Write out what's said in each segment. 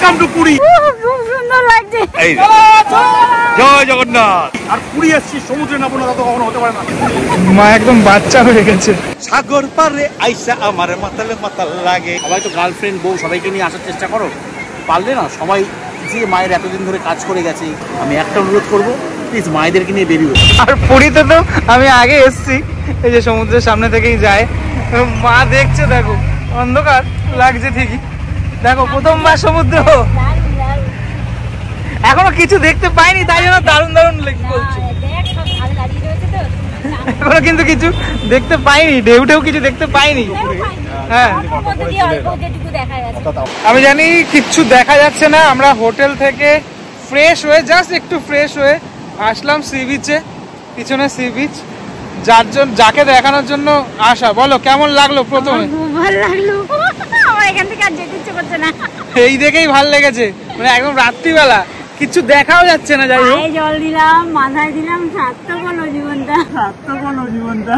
Welcome to Puri. খুব সুন্দর লাগছে। জয় জগন্নাথ। আর পুরী আসছি, সমুদ্রে নামবো না তো কখনো হতে পারে না। মা একদম বাচ্চা হয়ে গেছে। সাগর পারে আইসা আমার মাতালে মাতাল লাগে। সবাই তো গার্লফ্রেন্ড বউ সবাইকে নিয়ে আসার চেষ্টা করো, পারলে না সবাই যে মায়ের এতদিন ধরে কাজ করে গেছে, আমি একটা অনুরোধ করবো, প্লিজ মায়েদেরকে নিয়ে বেরিয়ে। আর পুরীতে তো আমি আগে এসছি, এই যে সমুদ্রের সামনে থেকেই যায়, মা দেখছে দেখো, অন্ধকার লাগছে ঠিকই, দেখো প্রথমবার সমুদ্র, এখনো কিছু দেখতে পাইনি, তাই জন্য দারুণ দারুণ বলছি। এখনো কিন্তু কিছু দেখতে পাইনি, ঢেউ ঢেউ কিছু দেখতে পাইনি। হ্যাঁ আমি জানি কিচ্ছু দেখা যাচ্ছে না। আমরা হোটেল থেকে ফ্রেশ হয়ে, জাস্ট একটু ফ্রেশ হয়ে আসলাম সি বিচে, পিছনে সি বিচ, যাকে দেখানোর জন্য আসা। বলো কেমন লাগলো প্রথমে? খুব ভালো লাগলো, আমার এখান থেকে আর যেতে ইচ্ছে করছে না। এই দেখেই ভালো লেগেছে, মানে একদম রাত্রিবেলা কিছু দেখাও যাচ্ছে না। যাই হোক, জল দিলাম, মাথায় দিলাম, সার্থক হলো জীবনটা, সার্থক হলো জীবনটা।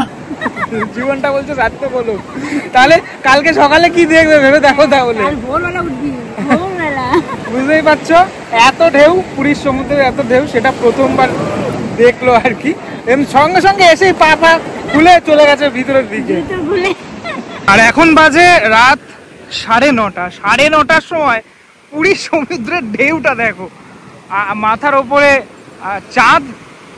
জীবনটা বলছো সার্থক হলো। তাহলে কালকে সকালে কি দেখবে ভেবে দেখো তাহলে। ভোরবেলা উঠবি, ভোরবেলা। বুঝতেই পারছো, এত ঢেউ, পুরীর সমুদ্রের এত ঢেউ, সেটা প্রথমবার দেখলো আর কি। সঙ্গে সঙ্গে এসেই পা পা খুলে চলে গেছে ভিতরের দিকে। আর এখন বাজে রাত 9:30। 9:30টার সময় পুরীর সমুদ্রের ঢেউটা দেখো, মাথার ওপরে চাঁদ,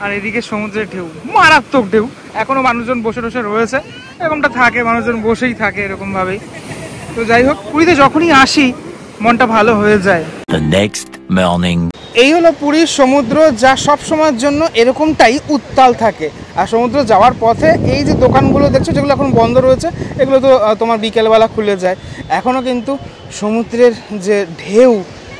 আর এদিকে সমুদ্রের ঢেউ, মারাত্মক ঢেউ। এখনো মানুষজন বসে বসে রয়েছে, এরকমটা থাকে, মানুষজন বসেই থাকে এরকম ভাবেই। তো যাই হোক, পুরীতে যখনই আসি মনটা ভালো হয়ে যায়। এই হলো পুরীর সমুদ্র, যা সব সময়ের জন্য এরকমটাই উত্তাল থাকে। আর সমুদ্র যাওয়ার পথে এই যে দোকানগুলো দেখছো, যেগুলো এখন বন্ধ রয়েছে, এগুলো তো তোমার বিকেলবেলা খুলে যায়। এখনও কিন্তু সমুদ্রের যে ঢেউ,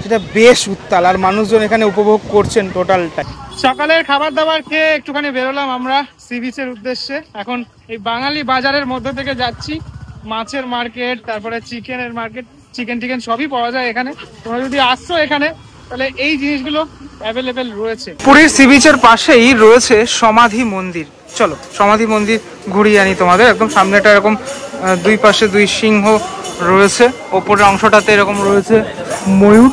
সেটা বেশ উত্তাল, আর মানুষজন এখানে উপভোগ করছেন টোটালটাই। সকালের খাবার দাবার খেয়ে একটুখানি বেরোলাম আমরা সি বিচের উদ্দেশ্যে। এখন এই বাঙালি বাজারের মধ্যে থেকে যাচ্ছি। মাছের মার্কেট, তারপরে চিকেনের মার্কেট, চিকেন টিকেন সবই পাওয়া যায় এখানে। তোমরা যদি আসছো এখানে, তাহলে এই জিনিসগুলো অ্যাভেলেবেল রয়েছে। পুরীর সি বিচের পাশেই রয়েছে সমাধি মন্দির। চলো সমাধি মন্দির ঘুরিয়ে আনি তোমাদের। একদম সামনেটা এরকম দুই পাশে দুই সিংহ রয়েছে, ওপরের অংশটাতে এরকম রয়েছে ময়ূর।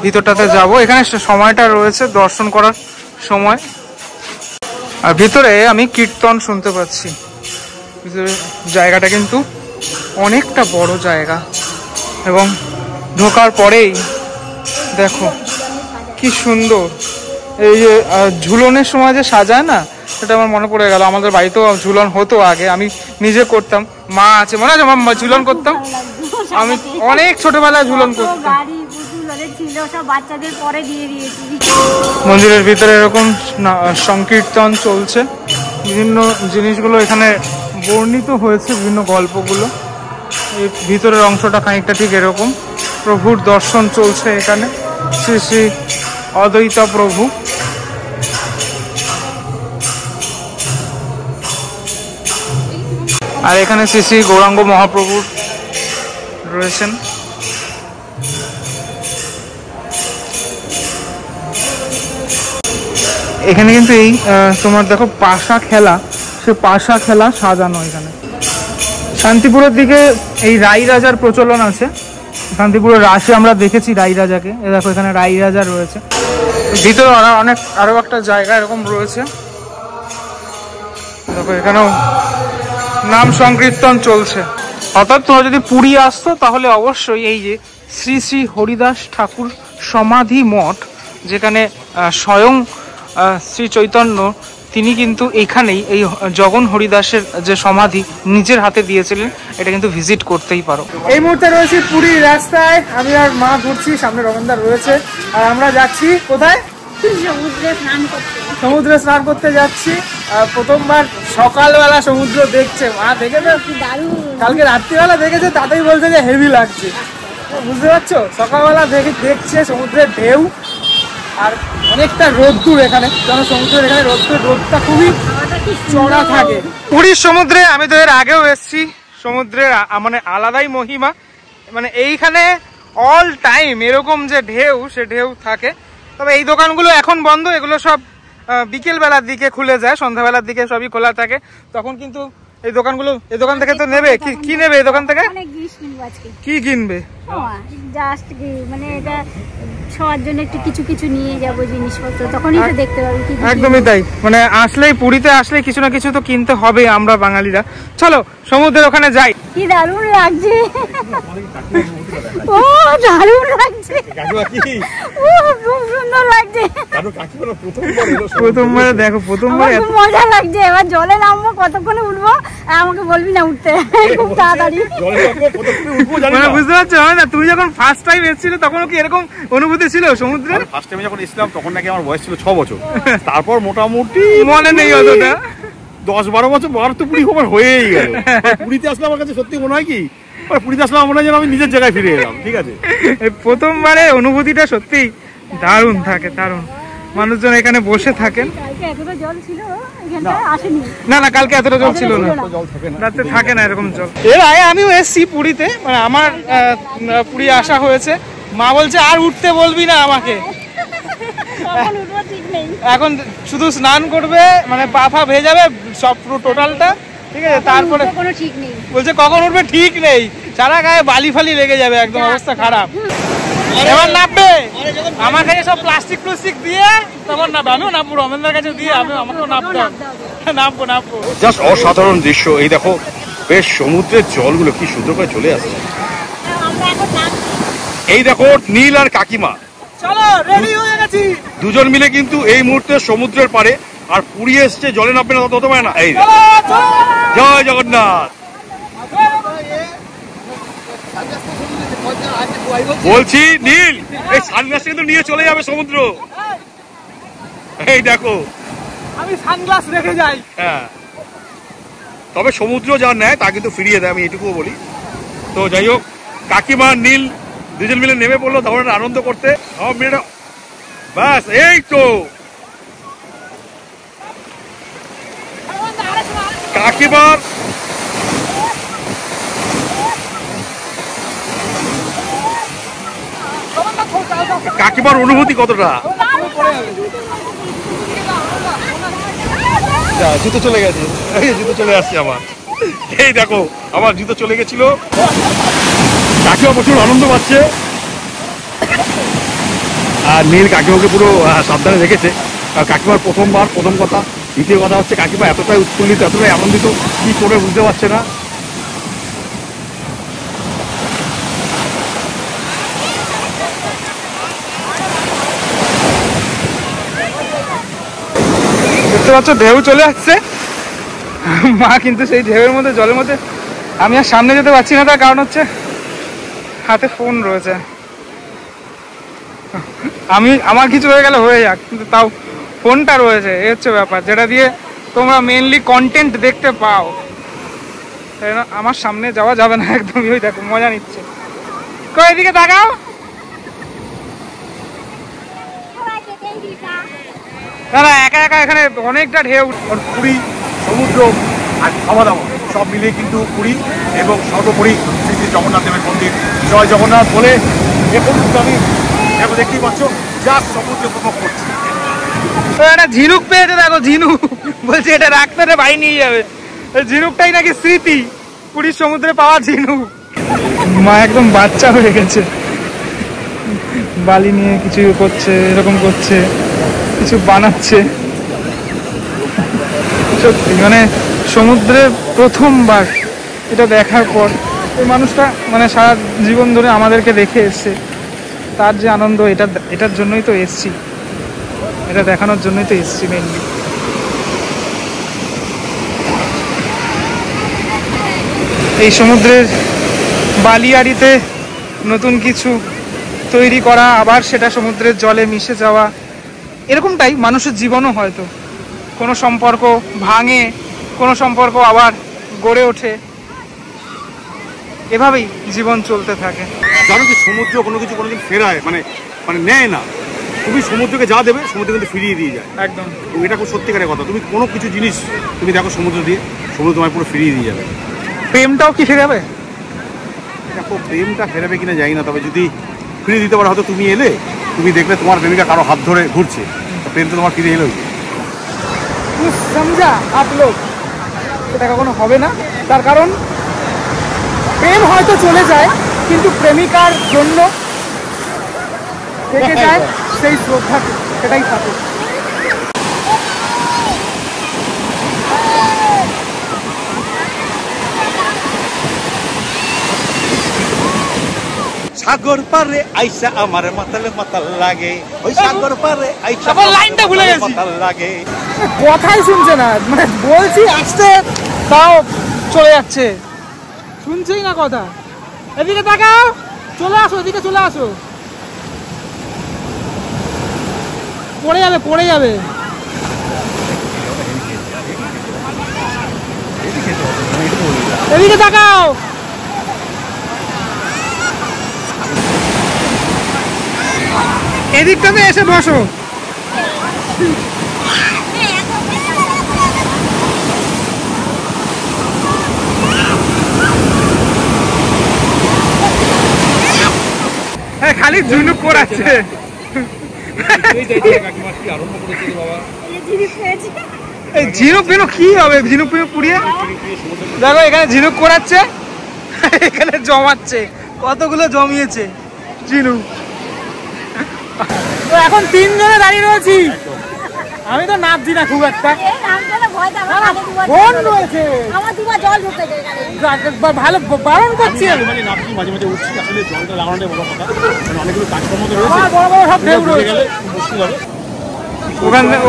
ভিতরটাতে যাব, এখানে সময়টা রয়েছে দর্শন করার সময়। আর ভিতরে আমি কীর্তন শুনতে পাচ্ছি। ভিতরে জায়গাটা কিন্তু অনেকটা বড় জায়গা, এবং ঢোকার পরেই দেখো কি সুন্দর। এই যে ঝুলনের সময় যে সাজায় না, সেটা আমার মনে পড়ে গেল। আমাদের বাড়িতেও ঝুলন হতো আগে, আমি নিজে করতাম, মা আছে মনে আছে, মা ঝুলন করতাম। আমি অনেক ছোটবেলায় ঝুলন করতাম। মন্দিরের ভিতরে এরকম সংকীর্তন চলছে, বিভিন্ন জিনিসগুলো এখানে বর্ণিত হয়েছে, বিভিন্ন গল্পগুলো। এই ভিতরের অংশটা খানিকটা ঠিক এরকম। প্রভুর দর্শন চলছে এখানে, শ্রী শ্রী অদ্বৈত প্রভু। আর এখানে শ্রী শ্রী গৌরাঙ্গ মহাপ্রভু রয়েছেন। এখানে কিন্তু এই তোমার দেখো পাশা খেলা, সে পাশা খেলা সাজানো এখানে। শান্তিপুরের দিকে এই রাই রাজার প্রচলন আছে। শান্তিপুরের রাসে আমরা দেখেছি রাই রাজাকে। এ দেখো এখানে রাই রাজা রয়েছে। ভিতরে আরো একটা জায়গা এরকম রয়েছে, দেখো এখানেও নাম সংকীর্তন চলছে। অর্থাৎ তোমরা যদি পুরী আসতো, তাহলে অবশ্যই এই যে শ্রী শ্রী হরিদাস ঠাকুর সমাধি মঠ, যেখানে স্বয়ং শ্রী চৈতন্য, তিনি কিন্তু এইখানেই এই জগন হরিদাসের যে সমাধি নিজের হাতে দিয়েছিলেন, এটা কিন্তু ভিজিট করতেই পারো। এই মুহূর্তে রয়েছি পুরীর রাস্তায়, আমি আর মা ঘুরছি, সামনে রমেনদা রয়েছে, আর আমরা যাচ্ছি কোথায়? সমুদ্রে স্নান করতে যাচ্ছি। প্রথমবার সকালবেলা সমুদ্র দেখছে মা, দেখেছে কালকে রাত্রিবেলা দেখেছে, তাতেই বলছে যে হেভি লাগছে। বুঝতে পারছো, সকালবেলা দেখছে সমুদ্রের ঢেউ, আর অনেকটা রোদ্দুর এখানে, কারণ সমুদ্রের এখানে রোদটা খুবই চড়া থাকে। পুরীর সমুদ্রে আমি তো এর আগেও এসেছি, সমুদ্রের মানে আলাদাই মহিমা। মানে এইখানে অল টাইম এরকম যে ঢেউ, সে ঢেউ থাকে। তবে এই দোকানগুলো এখন বন্ধ, এগুলো সব বিকেল বেলার দিকে খুলে যায়, সন্ধ্যাবেলার দিকে সবই খোলা থাকে। তখন কিন্তু এই দোকানগুলো, এই দোকান থেকে তো নেবে কি নেবে এই দোকান থেকে? অনেক জিনিস কিনবো আজকে। কি কিনবে? জাস্ট কি মানে এটা সবার জন্য একটু কিছু কিছু নিয়ে যাব জিনিসপত্র, তখনই তো দেখতে পাবো কি। একদমই তাই, মানে আসলেই পুরীতে আসলে কিছু না কিছু তো কিনতে হবে আমরা বাঙালিরা। চলো সমুদ্রের ওখানে যাই। কি দারুণ লাগছে, ও দারুণ লাগছে, ও খুব সুন্দর লাগছে। প্রথমবারে দেখো, প্রথমবারে খুব মজা লাগছে। এবার জলে নামবো, কতক্ষণে উঠবো আমাকে বলবি না উঠতে, খুব তাড়াতাড়ি। মানে বুঝতে পারছো না, তুমি যখন ফার্স্ট টাইম এসেছিলে তখন কি এরকম অনুভূতি ছিল সমুদ্রে? ফার্স্ট টাইমে যখন এসেছিলাম তখন নাকি আমার বয়স ছিল 6 বছর, তারপর মোটামুটি মনে নেই অতটা, 10-12 বছর বার তো পুরী খবর হয়েই গেল। পুরীতে আসলে আমার কাছে সত্যি মনে হয় কি, পুরীতে আসলে মনে হয় যেন আমি নিজের জায়গায় ফিরে এলাম। ঠিক আছে, প্রথমবারে অনুভূতিটা সত্যি দারুণ থাকে, দারুণ। মানুষজন এখানে বসে থাকেন। না না, কালকে এতটা জল ছিল না, রাতে থাকে না এরকম জল। এর আগে আমিও এসছি পুরীতে, মানে আমার পুরী আসা হয়েছে। মা বলছে আর উঠতে বলবি না আমাকে, এখন শুধু স্নান করবে, মানে পা ফা ভেজে যাবে সব পুরো টোটালটা, ঠিক আছে? তারপরে বলছে কখন উঠবে ঠিক নেই, সারা গায়ে বালি ফালি লেগে যাবে, একদম অবস্থা খারাপ। এবার নামবে আমার কাছে সব প্লাস্টিক প্লাস্টিক দিয়ে, তখন নামবে। আমিও নামবো, রমেন্দ্রের কাছে দিয়ে আমাকেও নামতে হবে। নামবো নামবো। জাস্ট অসাধারণ দৃশ্য। এই দেখো বেশ সমুদ্রের জলগুলো কি সুন্দর করে চলে আসছে। এই দেখো নীল আর কাকিমা, চলো রেডি হয়ে গেছি। দুজন মিলে কিন্তু এই মুহূর্তে সমুদ্রের পারে, আর পুরী এসছে, জলে নামবে না তত পারে না। এই জয় জগন্নাথ। বলছি নীল, এই সানগ্লাস কিন্তু নিয়ে চলে যাবে সমুদ্র। এই দেখো আমি সানগ্লাস রেখে যাই। হ্যাঁ, তবে সমুদ্র যা নেয় তা কিন্তু ফিরিয়ে দেয়, আমি এটুকুও বলি। তো যাই হোক, কাকিমা নীল দুজন মিলে নেমে পড়লো তখন আনন্দ করতে। সব মেয়েরা ব্যাস, এই তো কাকিমার কাকিমার অনুভূতি কতটা? জুতো চলে গেছে, জুতো চলে আসছে আমার। এই দেখো আমার জুতো চলে গেছিল। কাকিমা প্রচুর আনন্দ পাচ্ছে, আর নীল কাকিমাকে পুরো সাবধানে রেখেছে। আর কাকিমার প্রথমবার, প্রথম কথা। দ্বিতীয় কথা হচ্ছে কাকিমা এতটাই উৎফুল্লিত, এতটাই আনন্দিত, কি করে বুঝতে পারছে না। দেখতে পাচ্ছ ঢেউ চলে আসছে। মা কিন্তু সেই ঢেউয়ের মধ্যে, জলের মধ্যে। আমি আর সামনে যেতে পারছি না, তার কারণ হচ্ছে হাতে ফোন রয়েছে। আমার কিছু হয়ে গেলে হয়ে যাক, কিন্তু তাও ফোনটা রয়েছে, এই হচ্ছে ব্যাপার, যেটা দিয়ে তোমরা মেনলি কন্টেন্ট দেখতে পাও। আমার সামনে যাওয়া যাবে না একদমই। ওই দেখো মজা নিচ্ছে, কই এদিকে তাকাও। দাদা একা একা এখানে অনেকটা ঢেউ। পুরী সমুদ্র আর খাওয়া দাওয়া সব মিলিয়ে কিন্তু পুরী, এবং সর্বোপরি শ্রী শ্রী জগন্নাথ দেবের মন্দির। জয় জগন্নাথ বলে এখন আমি দেখতেই পাচ্ছ যা সমুদ্র উপভোগ করছি। একটা ঝিনুক পেয়েছে, দেখো ঝিনুক, বলছে এটা রাখতে বাড়ি নিয়ে যাবে। ঝিনুকটাই নাকি স্মৃতি, পুরীর সমুদ্রে পাওয়া ঝিনুক। মা একদম বাচ্চা হয়ে গেছে, বালি নিয়ে কিছু করছে, এরকম করছে, কিছু বানাচ্ছে। সত্যি মানে সমুদ্রে প্রথমবার এটা দেখার পর এই মানুষটা মানে সারা জীবন ধরে আমাদেরকে দেখে এসছে, তার যে আনন্দ, এটার জন্যই তো এসছি, এটা দেখানোর জন্যই তো এসছি মেনলি। এই সমুদ্রের বালিয়াড়িতে নতুন কিছু তৈরি করা, আবার সেটা সমুদ্রের জলে মিশে যাওয়া, এরকমটাই মানুষের জীবনও। হয়তো কোনো সম্পর্ক ভাঙে, কোনো সম্পর্ক আবার গড়ে ওঠে, এভাবেই জীবন চলতে থাকে। জানো কি, সমুদ্র কোনো কিছু কোনোদিন ফেরায় মানে নেয় না। তুমি সমুদ্রকে যা দেবে সমুদ্র কিন্তু ফিরিয়ে দিয়ে যায়। একদম, এটা খুব সত্যিকারের কথা। তুমি কোনো কিছু জিনিস তুমি দেখো সমুদ্র দিয়ে, সমুদ্র তোমায় পুরো ফিরিয়ে দিয়ে যাবে। প্রেমটাও কি ফেরাবে? দেখো প্রেমটা ফেরাবে কিনা জানি না, তবে যদি ফিরিয়ে দিতে পারো, হয়তো তুমি এলে, তুমি দেখলে তোমার প্রেমিকা কারো হাত ধরে ঘুরছে, প্রেম তো তোমার ফিরে এলোই। समझा आप लोग? সেটা কখনো হবে না। তার কারণ প্রেম হয়তো চলে যায়, কিন্তু প্রেমিকার জন্য থেকে যায় সেই শ্রদ্ধা, সেটাই থাকে। সাগর পারে আইসা আমার মাতাল মাতাল লাগে, ওই সাগর পারে আইসা আবার লাইনটা ভুলে গেছি। মাতাল লাগে। কথাই শুনছে না, মানে বলছি আসতে তাও চলে যাচ্ছে, শুনছেই না কথা। এদিকে তাকাও, চলে আসো, এদিকে চলে আসো, পড়ে যাবে পড়ে যাবে। এদিকে তাকাও, এদিকটাতে এসে বসো। হ্যাঁ, খালি ঝুনুক করাচ্ছে। এই ঝিনুক ফিনুক কি হবে, ঝিনুক ফিনুক পুড়িয়ে দেখো, এখানে ঝিনুক করাচ্ছে, এখানে জমাচ্ছে, কতগুলো জমিয়েছে ঝিনুক। তো এখন তিনজনে দাঁড়িয়ে রয়েছি, আমি তো নামছি না খুব একটা, ভালো বারণ করছি,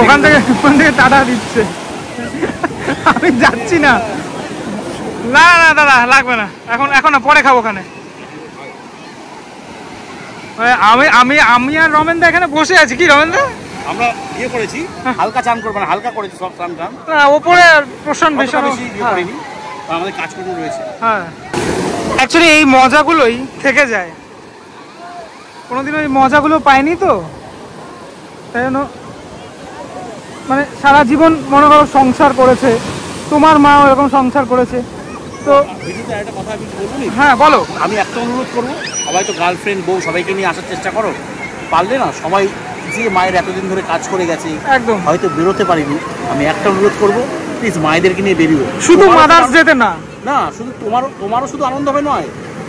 ওখান থেকে টাটা দিচ্ছে, আমি যাচ্ছি না। না না দাদা লাগবে না, এখন পরে খাবো ওখানে। আমি আর রমেনদা এখানে বসে আছি। কি রমেনদা, আমরা ইয়ে করেছি, হালকা চান করবো না, হালকা করেছি সব চান টান, ওপরে প্রশান্ত ভীষণ আমাদের কাজকর্ম রয়েছে। হ্যাঁ, অ্যাকচুয়ালি এই মজাগুলোই থেকে যায়, কোনোদিন ওই মজাগুলো পাইনি তো, তাই জন্য মানে সারা জীবন মনে করো সংসার করেছে, তোমার মাও এরকম সংসার করেছে তো। একটা কথা আমি বলবো, হ্যাঁ বলো। আমি একটা অনুরোধ করবো, সবাই তো গার্লফ্রেন্ড বউ সবাইকে নিয়ে আসার চেষ্টা করো, পারলে না সবাই যে মায়ের এতদিন ধরে কাজ করে গেছে, একদম হয়তো বেরোতে পারিনি, আমি একটা অনুরোধ করবো, প্লিজ মায়েদেরকে নিয়ে বেরিও। শুধু মাদার্স ডেতে না, না শুধু তোমারও শুধু আনন্দ হবে নয়,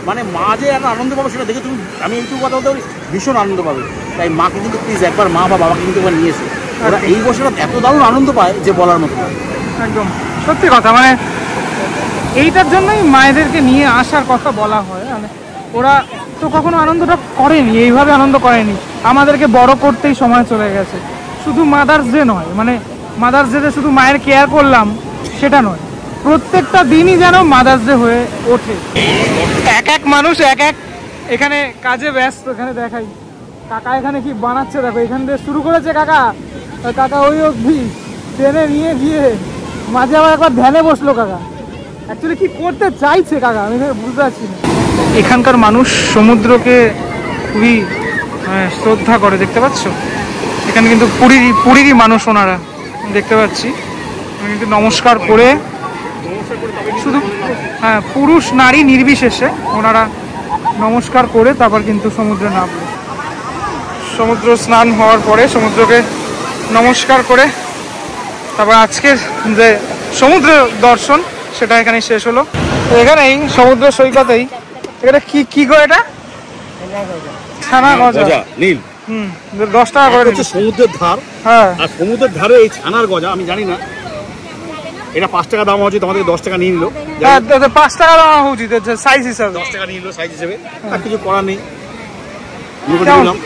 মানে মা যে একটা আনন্দ পাবে সেটা দেখে তুমি, আমি এইটুকু কথা বলতে পারি, ভীষণ আনন্দ পাবে। তাই মাকে কিন্তু প্লিজ একবার মা বা বাবাকে কিন্তু একবার নিয়ে এসো, ওরা এই বছর এত দারুণ আনন্দ পায় যে বলার মতো। একদম সত্যি কথা, মানে এইটার জন্যই মায়েদেরকে নিয়ে আসার কথা বলা হয়। মানে ওরা তো কখনো আনন্দটা করেনি, এইভাবে আনন্দ করেনি, আমাদেরকে বড় করতেই সময় চলে গেছে। শুধু মাদার্স ডে নয়, মানে মাদার্স ডেতে শুধু মায়ের কেয়ার করলাম সেটা নয়, প্রত্যেকটা দিনই যেন মাদার্স ডে হয়ে ওঠে। এক এক মানুষ এক এক এখানে কাজে ব্যস্ত। এখানে দেখাই কাকা এখানে কি বানাচ্ছে, দেখো এখান থেকে শুরু করেছে কাকা, কাকা ওই অবধি ট্রেনে নিয়ে গিয়ে মাঝে আবার একবার ধ্যানে বসলো কাকা। অ্যাকচুয়ালি কি করতে চাইছে কাকা আমি বুঝতে পারছি না। এখানকার মানুষ সমুদ্রকে খুবই শ্রদ্ধা করে, দেখতে পাচ্ছ এখানে কিন্তু পুরীরই মানুষ ওনারা, দেখতে পাচ্ছি কিন্তু নমস্কার করে, শুধু হ্যাঁ পুরুষ নারী নির্বিশেষে ওনারা নমস্কার করে তারপর কিন্তু সমুদ্রে নামলো। সমুদ্র স্নান হওয়ার পরে সমুদ্রকে নমস্কার করে তারপর আজকের যে সমুদ্র দর্শন সেটা এখানে শেষ হলো। এখানেই সমুদ্র সৈকতেই, এটা কি গো, এটা ছানা গজা নীল, 10 টাকা করে দিচ্ছে। সমুদ্রের ধার, হ্যাঁ, আর সমুদ্রের ধারে এই ছানার গজা আমি জানি না, এটা 5 টাকা দাম হচ্ছে, তোমাদের 10 টাকা নিয়ে নিল। 5 টাকা দাম উচিত সাইজ হিসাবে, 10 টাকা নিয়ে নিল সাইজ হিসেবে, আর কিছু করার নেই।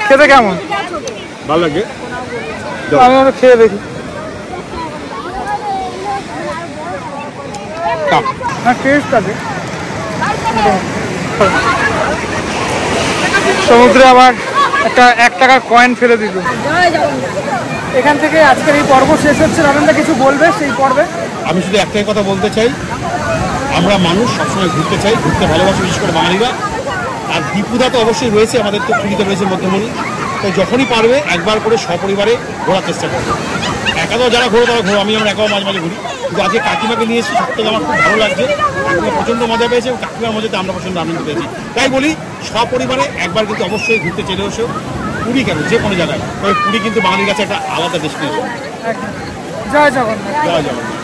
খেতে কেমন ভালো লাগছে, আমি ওটা খেয়ে দেখি। হ্যাঁ টেস্ট আছে। সমুদ্রে আবার একটা 1 টাকার কয়েন ফেলে দিল। এখান থেকে আজকের এই পর্ব শেষ হচ্ছে। রমেনদা কিছু বলবে সেই পর্বে? আমি শুধু একটাই কথা বলতে চাই, আমরা মানুষ সবসময় ঘুরতে চাই, ঘুরতে ভালোবাসি, বিশেষ করে বাঙালিরা। আর দীপুদা তো অবশ্যই রয়েছে, আমাদের তো পুরীতে রয়েছে মধ্যমণি, তো যখনই পারবে একবার করে সপরিবারে ঘোরার চেষ্টা করবে। একাও যারা ঘোরো তারা ঘোরো, আমরা একাও মাঝে মাঝে ঘুরি, কিন্তু আজকে কাকিমাকে নিয়ে এসেছি, সব থেকে আমার খুব ভালো লাগছে। কাকিমা প্রচণ্ড মজা পেয়েছে এবং কাকিমার মজাতে আমরা প্রচণ্ড আনন্দ পেয়েছি। তাই বলি সপরিবারে একবার কিন্তু অবশ্যই ঘুরতে চলে এসো, পুরী কেন যে কোনো জায়গায়, তবে পুরী কিন্তু বাঙালির কাছে একটা আলাদা ডেস্টিনেশন। জয় জগন্নাথ। জয় জগন্নাথ।